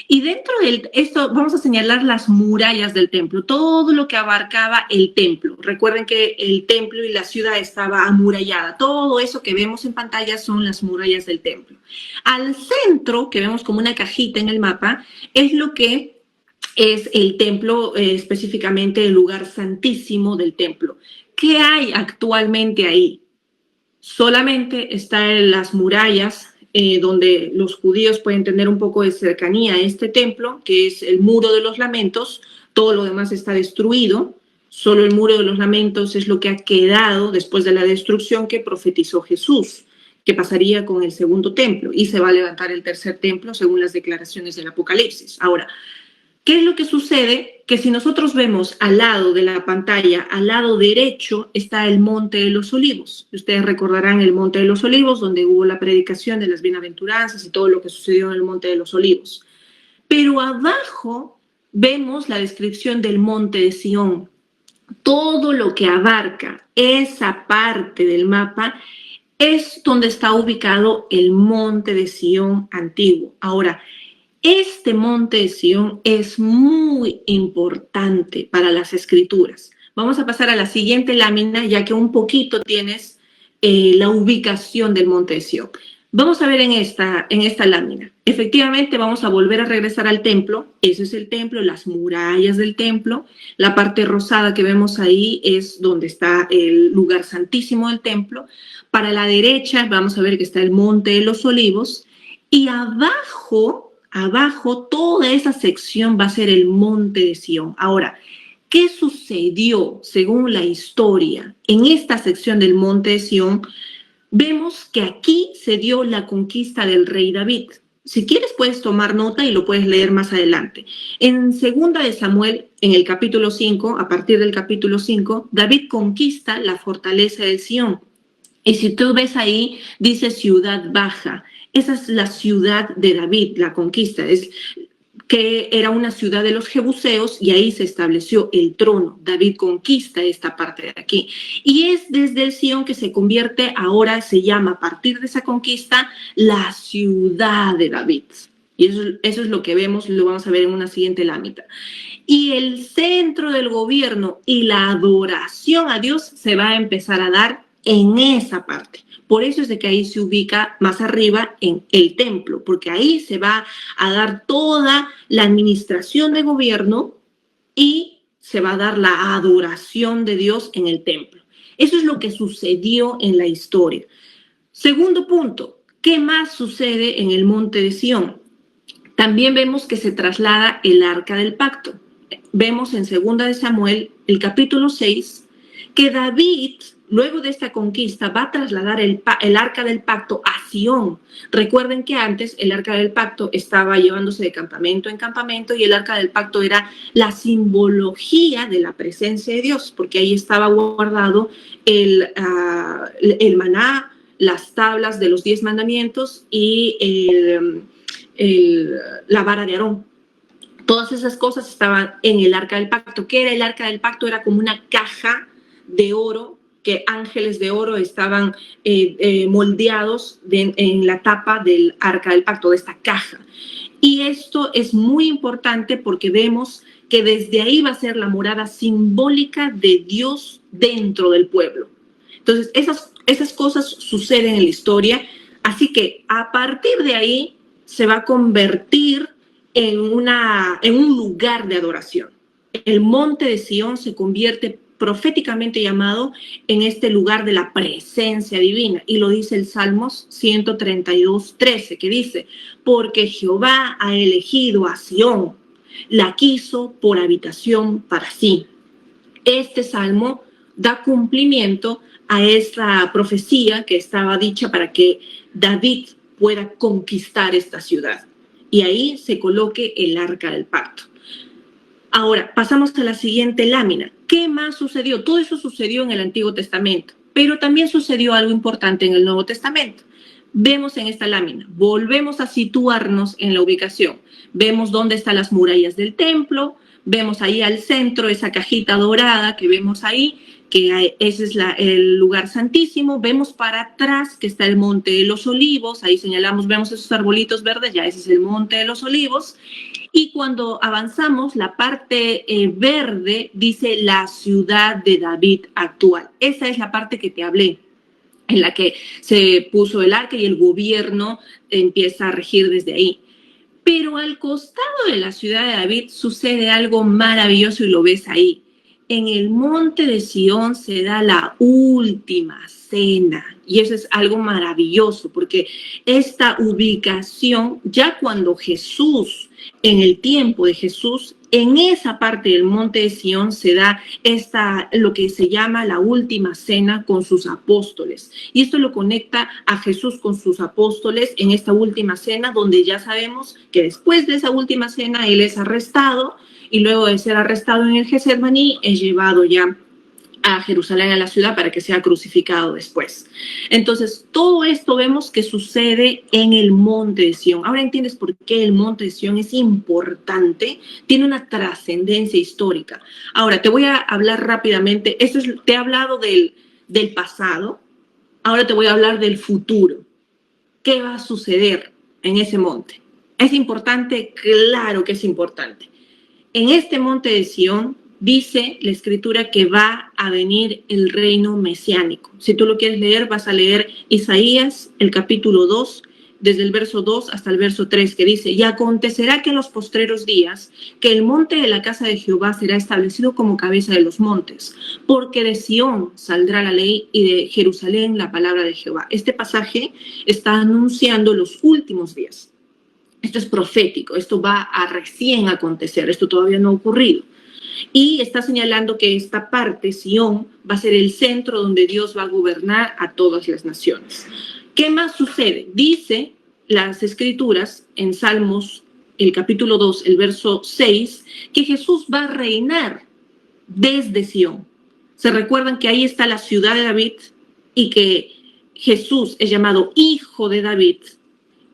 Y dentro de esto vamos a señalar las murallas del templo, todo lo que abarcaba el templo. Recuerden que el templo y la ciudad estaba amurallada. Todo eso que vemos en pantalla son las murallas del templo. Al centro, que vemos como una cajita en el mapa, es lo que es el templo, específicamente el lugar santísimo del templo. ¿Qué hay actualmente ahí? solamente está en las murallas, donde los judíos pueden tener un poco de cercanía a este templo, que es el Muro de los Lamentos. Todo lo demás está destruido. Solo el Muro de los Lamentos es lo que ha quedado después de la destrucción que profetizó Jesús, que pasaría con el segundo templo, y se va a levantar el tercer templo según las declaraciones del Apocalipsis. Ahora, ¿qué es lo que sucede? Que si nosotros vemos al lado de la pantalla, al lado derecho, está el Monte de los Olivos. Ustedes recordarán el Monte de los Olivos, donde hubo la predicación de las bienaventuranzas y todo lo que sucedió en el Monte de los Olivos. Pero abajo vemos la descripción del Monte de Sión. Todo lo que abarca esa parte del mapa es donde está ubicado el Monte de Sión antiguo. Ahora, este Monte de Sión es muy importante para las Escrituras. Vamos a pasar a la siguiente lámina, ya que un poquito tienes la ubicación del Monte de Sión. Vamos a ver en esta lámina. Efectivamente, vamos a volver a regresar al templo. Ese es el templo, las murallas del templo. La parte rosada que vemos ahí es donde está el lugar santísimo del templo. Para la derecha vamos a ver que está el Monte de los Olivos. Y abajo, toda esa sección va a ser el Monte de Sión. Ahora, ¿qué sucedió según la historia en esta sección del Monte de Sión? Vemos que aquí se dio la conquista del rey David. Si quieres puedes tomar nota y lo puedes leer más adelante. En 2 de Samuel, en el capítulo 5, a partir del capítulo 5, David conquista la fortaleza de Sión. Y si tú ves ahí, dice ciudad baja. Esa es la ciudad de David, la conquista. Es que era una ciudad de los jebuseos y ahí se estableció el trono. David conquista esta parte de aquí. Y es desde el Sión que se convierte, ahora se llama a partir de esa conquista, la ciudad de David. Y eso es lo que vemos, lo vamos a ver en una siguiente lámina. Y el centro del gobierno y la adoración a Dios se va a empezar a dar en esa parte. Por eso es de que ahí se ubica más arriba en el templo, porque ahí se va a dar toda la administración de gobierno y se va a dar la adoración de Dios en el templo. Eso es lo que sucedió en la historia. Segundo punto, ¿qué más sucede en el Monte de Sión? También vemos que se traslada el Arca del Pacto. Vemos en 2 de Samuel, el capítulo 6, que David, luego de esta conquista, va a trasladar el Arca del Pacto a Sión. Recuerden que antes el Arca del Pacto estaba llevándose de campamento en campamento y el Arca del Pacto era la simbología de la presencia de Dios, porque ahí estaba guardado el maná, las tablas de los 10 mandamientos y la vara de Aarón. Todas esas cosas estaban en el Arca del Pacto. ¿Qué era el Arca del Pacto? Era como una caja de oro, que ángeles de oro estaban moldeados en la tapa del Arca del Pacto, de esta caja. Y esto es muy importante porque vemos que desde ahí va a ser la morada simbólica de Dios dentro del pueblo. Entonces, esas cosas suceden en la historia, así que a partir de ahí se va a convertir en un lugar de adoración. El Monte de Sión se convierte proféticamente llamado en este lugar de la presencia divina, y lo dice el Salmos 132:13, que dice: porque Jehová ha elegido a Sión, la quiso por habitación para sí. Este salmo da cumplimiento a esta profecía que estaba dicha para que David pueda conquistar esta ciudad, y ahí se coloque el Arca del Pacto. Ahora, pasamos a la siguiente lámina. ¿Qué más sucedió? Todo eso sucedió en el Antiguo Testamento, pero también sucedió algo importante en el Nuevo Testamento. Vemos en esta lámina, volvemos a situarnos en la ubicación. Vemos dónde están las murallas del templo, vemos ahí al centro esa cajita dorada que vemos ahí, que ese es el lugar santísimo. Vemos para atrás que está el Monte de los Olivos, ahí señalamos, vemos esos arbolitos verdes, ya ese es el Monte de los Olivos. Y cuando avanzamos, la parte verde dice la ciudad de David actual. Esa es la parte que te hablé, en la que se puso el arca y el gobierno empieza a regir desde ahí. Pero al costado de la ciudad de David sucede algo maravilloso y lo ves ahí. En el Monte de Sión se da la última cena. Y eso es algo maravilloso, porque esta ubicación, ya cuando Jesús, en el tiempo de Jesús, en esa parte del monte de Sión se da lo que se llama la última cena con sus apóstoles. Y esto lo conecta a Jesús con sus apóstoles en esta última cena, donde ya sabemos que después de esa última cena él es arrestado, y luego de ser arrestado en el Getsemaní es llevado ya a Jerusalén, a la ciudad, para que sea crucificado después. Entonces, todo esto vemos que sucede en el monte de Sión. Ahora entiendes por qué el monte de Sión es importante, tiene una trascendencia histórica. Ahora, te voy a hablar rápidamente, te he hablado del pasado, ahora te voy a hablar del futuro. ¿Qué va a suceder en ese monte? ¿Es importante? Claro que es importante. En este monte de Sión, dice la escritura que va a venir el reino mesiánico. Si tú lo quieres leer, vas a leer Isaías, el capítulo 2, desde el verso 2 hasta el verso 3, que dice: y acontecerá que en los postreros días, que el monte de la casa de Jehová será establecido como cabeza de los montes, porque de Sión saldrá la ley y de Jerusalén la palabra de Jehová. Este pasaje está anunciando los últimos días. Esto es profético, esto va a recién acontecer, esto todavía no ha ocurrido. Y está señalando que esta parte, Sión, va a ser el centro donde Dios va a gobernar a todas las naciones. ¿Qué más sucede? Dice las escrituras en Salmos, el capítulo 2, el verso 6, que Jesús va a reinar desde Sión. Se recuerdan que ahí está la ciudad de David y que Jesús es llamado Hijo de David.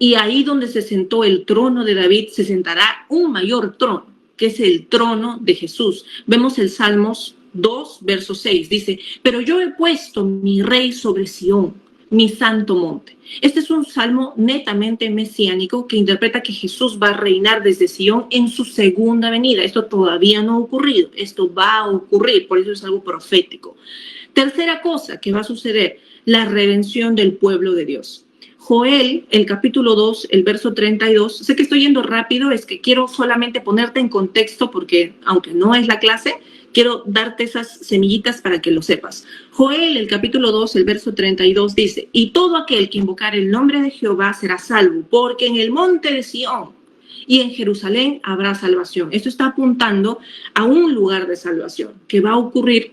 Y ahí donde se sentó el trono de David, se sentará un mayor trono, que es el trono de Jesús. Vemos el Salmos 2, verso 6, dice: pero yo he puesto mi rey sobre Sión, mi santo monte. Este es un salmo netamente mesiánico que interpreta que Jesús va a reinar desde Sión en su segunda venida. Esto todavía no ha ocurrido, esto va a ocurrir, por eso es algo profético. Tercera cosa que va a suceder, la redención del pueblo de Dios. Joel, el capítulo 2, el verso 32, sé que estoy yendo rápido, es que quiero solamente ponerte en contexto porque, aunque no es la clase, quiero darte esas semillitas para que lo sepas. Joel, el capítulo 2, el verso 32 dice: y todo aquel que invocar el nombre de Jehová será salvo, porque en el monte de Sión y en Jerusalén habrá salvación. Esto está apuntando a un lugar de salvación que va a ocurrir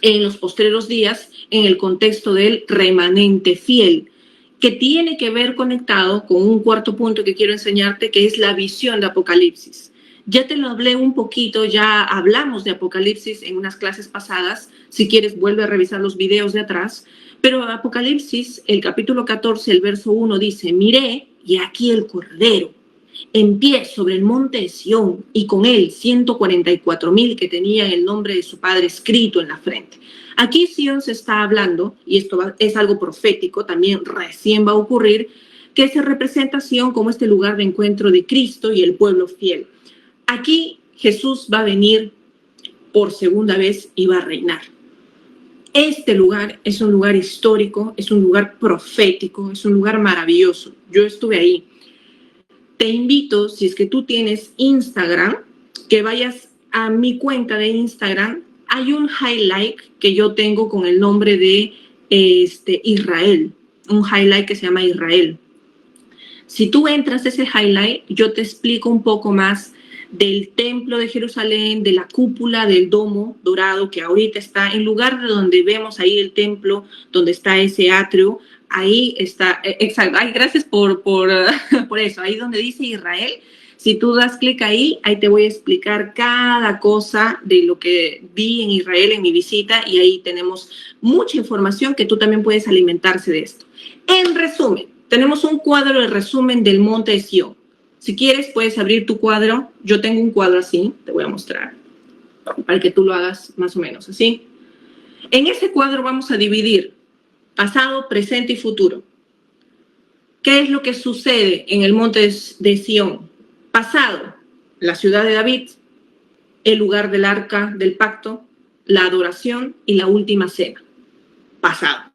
en los postreros días en el contexto del remanente fiel, que tiene que ver conectado con un cuarto punto que quiero enseñarte, que es la visión de Apocalipsis. Ya te lo hablé un poquito, ya hablamos de Apocalipsis en unas clases pasadas. Si quieres, vuelve a revisar los videos de atrás. Pero Apocalipsis, el capítulo 14, el verso 1 dice: miré, y aquí el Cordero, en pie sobre el monte de Sión, y con él 144,000 que tenían el nombre de su Padre escrito en la frente. Aquí Sión se está hablando, y esto es algo profético, también recién va a ocurrir, que se representa Sión como este lugar de encuentro de Cristo y el pueblo fiel. Aquí Jesús va a venir por segunda vez y va a reinar. Este lugar es un lugar histórico, es un lugar profético, es un lugar maravilloso. Yo estuve ahí. Te invito, si es que tú tienes Instagram, que vayas a mi cuenta de Instagram. Hay un highlight que yo tengo con el nombre de Israel, un highlight que se llama Israel. Si tú entras a ese highlight, yo te explico un poco más del templo de Jerusalén, de la cúpula del domo dorado que ahorita está en lugar de donde vemos ahí el templo, donde está ese atrio. Ahí está, exacto. Ay, gracias por eso. Ahí donde dice Israel, si tú das clic ahí te voy a explicar cada cosa de lo que vi en Israel en mi visita, y ahí tenemos mucha información que tú también puedes alimentarse de esto. En resumen, tenemos un cuadro de resumen del monte de Sión. Si quieres, puedes abrir tu cuadro. Yo tengo un cuadro así, te voy a mostrar, para que tú lo hagas más o menos así. En ese cuadro vamos a dividir pasado, presente y futuro. ¿Qué es lo que sucede en el monte de Sión? Pasado, la ciudad de David, el lugar del arca del pacto, la adoración y la última cena. Pasado.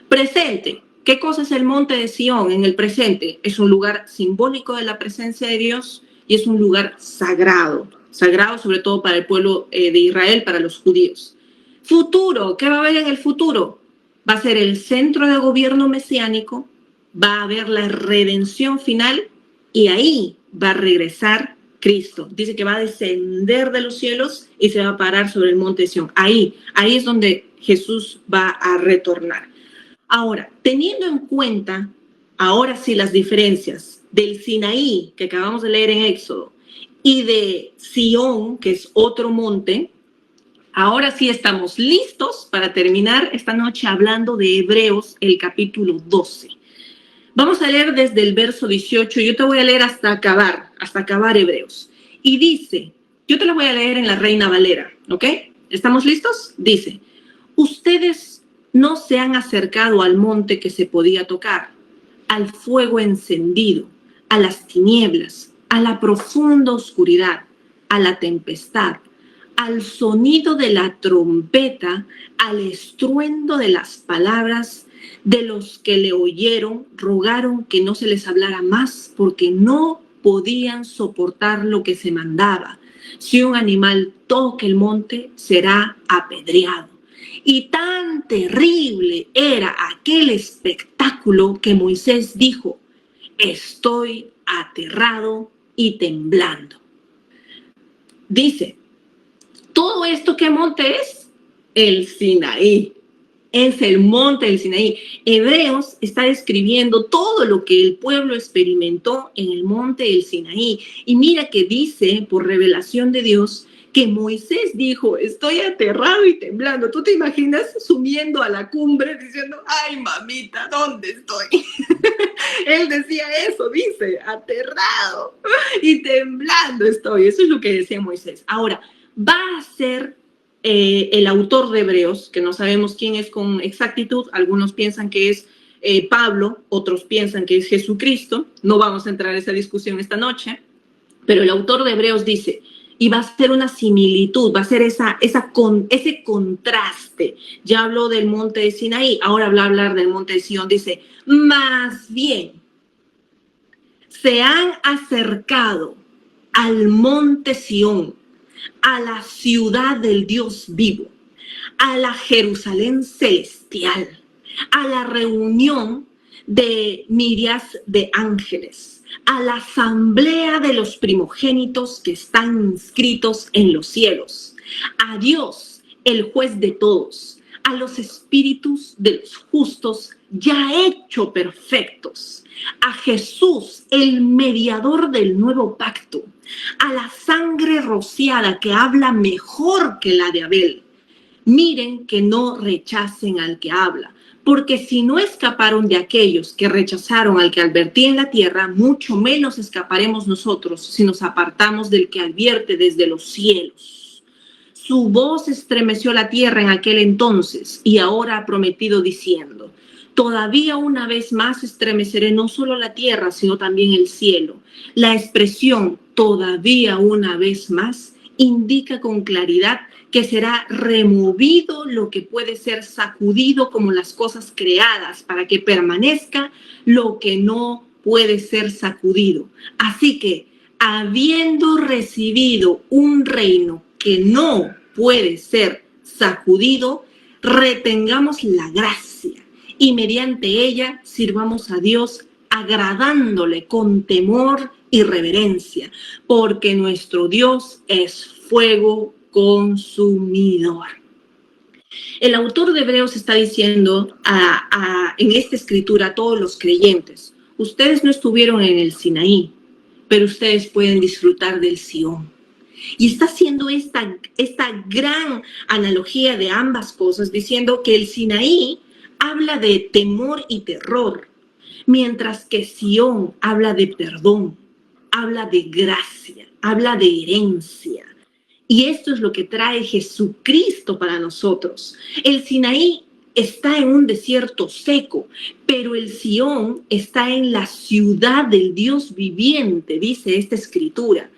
Presente, ¿qué cosa es el monte de Sión en el presente? Es un lugar simbólico de la presencia de Dios y es un lugar sagrado. Sagrado sobre todo para el pueblo de Israel, para los judíos. Futuro, ¿qué va a haber en el futuro? va a ser el centro de gobierno mesiánico, va a haber la redención final y ahí va a regresar Cristo. Dice que va a descender de los cielos y se va a parar sobre el monte de Sión. Ahí es donde Jesús va a retornar. Ahora, teniendo en cuenta, ahora sí, las diferencias del Sinaí, que acabamos de leer en Éxodo, y de Sión, que es otro monte, ahora sí estamos listos para terminar esta noche hablando de Hebreos, el capítulo 12. Vamos a leer desde el verso 18, yo te voy a leer hasta acabar Hebreos. Y dice, yo te lo voy a leer en la Reina Valera, ¿ok? ¿Estamos listos? Dice, ustedes no se han acercado al monte que se podía tocar, al fuego encendido, a las tinieblas, a la profunda oscuridad, a la tempestad, al sonido de la trompeta, al estruendo de las palabras de los que le oyeron, rogaron que no se les hablara más porque no podían soportar lo que se mandaba. Si un animal toca el monte, será apedreado. Y tan terrible era aquel espectáculo que Moisés dijo, estoy aterrado y temblando. Dice, ¿todo esto qué monte es? El Sinaí. Es el monte del Sinaí. Hebreos está describiendo todo lo que el pueblo experimentó en el monte del Sinaí. Y mira que dice, por revelación de Dios, que Moisés dijo, estoy aterrado y temblando. ¿Tú te imaginas subiendo a la cumbre diciendo, ay mamita, ¿dónde estoy? Él decía eso, dice, aterrado y temblando estoy. Eso es lo que decía Moisés. Ahora, va a ser el autor de Hebreos, que no sabemos quién es con exactitud, algunos piensan que es Pablo, otros piensan que es Jesucristo, no vamos a entrar en esa discusión esta noche, pero el autor de Hebreos dice, y va a ser una similitud, va a ser ese contraste. Ya habló del monte de Sinaí, ahora va a hablar del monte de Sión, dice, más bien, se han acercado al monte Sión, a la ciudad del Dios vivo, a la Jerusalén celestial, a la reunión de miríadas de ángeles, a la asamblea de los primogénitos que están inscritos en los cielos, a Dios, el juez de todos, a los espíritus de los justos ya hecho perfectos, a Jesús, el mediador del nuevo pacto, a la sangre rociada que habla mejor que la de Abel. Miren que no rechacen al que habla, porque si no escaparon de aquellos que rechazaron al que advertía en la tierra, mucho menos escaparemos nosotros si nos apartamos del que advierte desde los cielos. Su voz estremeció la tierra en aquel entonces y ahora ha prometido diciendo, todavía una vez más estremeceré no solo la tierra, sino también el cielo. La expresión todavía una vez más indica con claridad que será removido lo que puede ser sacudido como las cosas creadas para que permanezca lo que no puede ser sacudido. Así que, habiendo recibido un reino que no puede ser sacudido, retengamos la gracia y mediante ella sirvamos a Dios agradándole con temor y reverencia, porque nuestro Dios es fuego consumidor. El autor de Hebreos está diciendo en esta escritura a todos los creyentes, ustedes no estuvieron en el Sinaí, pero ustedes pueden disfrutar del Sión. Y está haciendo esta gran analogía de ambas cosas, diciendo que el Sinaí habla de temor y terror, mientras que Sión habla de perdón, habla de gracia, habla de herencia. Y esto es lo que trae Jesucristo para nosotros. El Sinaí está en un desierto seco, pero el Sión está en la ciudad del Dios viviente, dice esta escritura.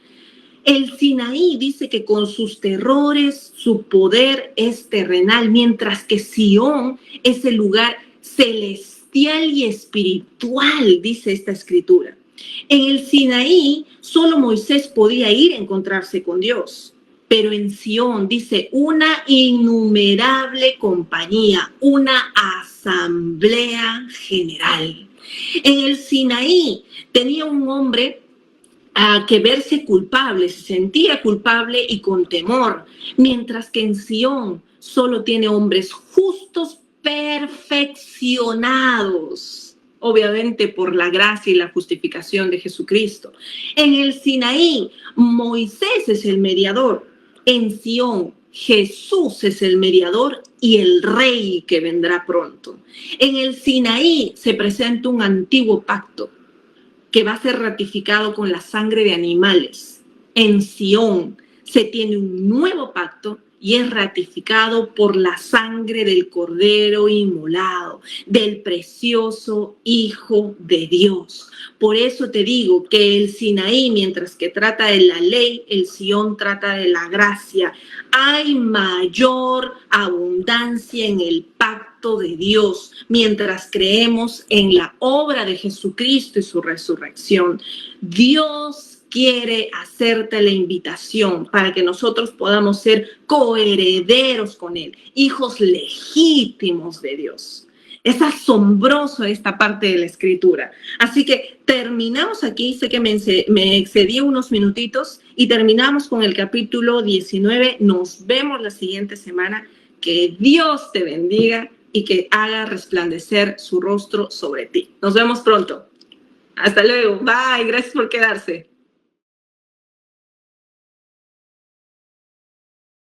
El Sinaí dice que con sus terrores su poder es terrenal, mientras que Sión es el lugar celestial y espiritual, dice esta escritura. En el Sinaí solo Moisés podía ir a encontrarse con Dios. pero en Sión dice una innumerable compañía, una asamblea general. En el Sinaí tenía un hombre que verse culpable, se sentía culpable y con temor, mientras que en Sión solo tiene hombres justos, perfeccionados, obviamente por la gracia y la justificación de Jesucristo. En el Sinaí, Moisés es el mediador. En Sión, Jesús es el mediador y el rey que vendrá pronto. En el Sinaí se presenta un antiguo pacto que va a ser ratificado con la sangre de animales. En Sión se tiene un nuevo pacto y es ratificado por la sangre del Cordero inmolado, del precioso Hijo de Dios. Por eso te digo que el Sinaí, mientras que trata de la ley, el Sión trata de la gracia. Hay mayor abundancia en el pacto de Dios, mientras creemos en la obra de Jesucristo y su resurrección. Dios quiere hacerte la invitación para que nosotros podamos ser coherederos con Él, hijos legítimos de Dios. Es asombroso esta parte de la Escritura. Así que terminamos aquí, sé que me excedí unos minutitos y terminamos con el capítulo 19. Nos vemos la siguiente semana. Que Dios te bendiga y que haga resplandecer su rostro sobre ti. Nos vemos pronto. Hasta luego. Bye. Gracias por quedarse.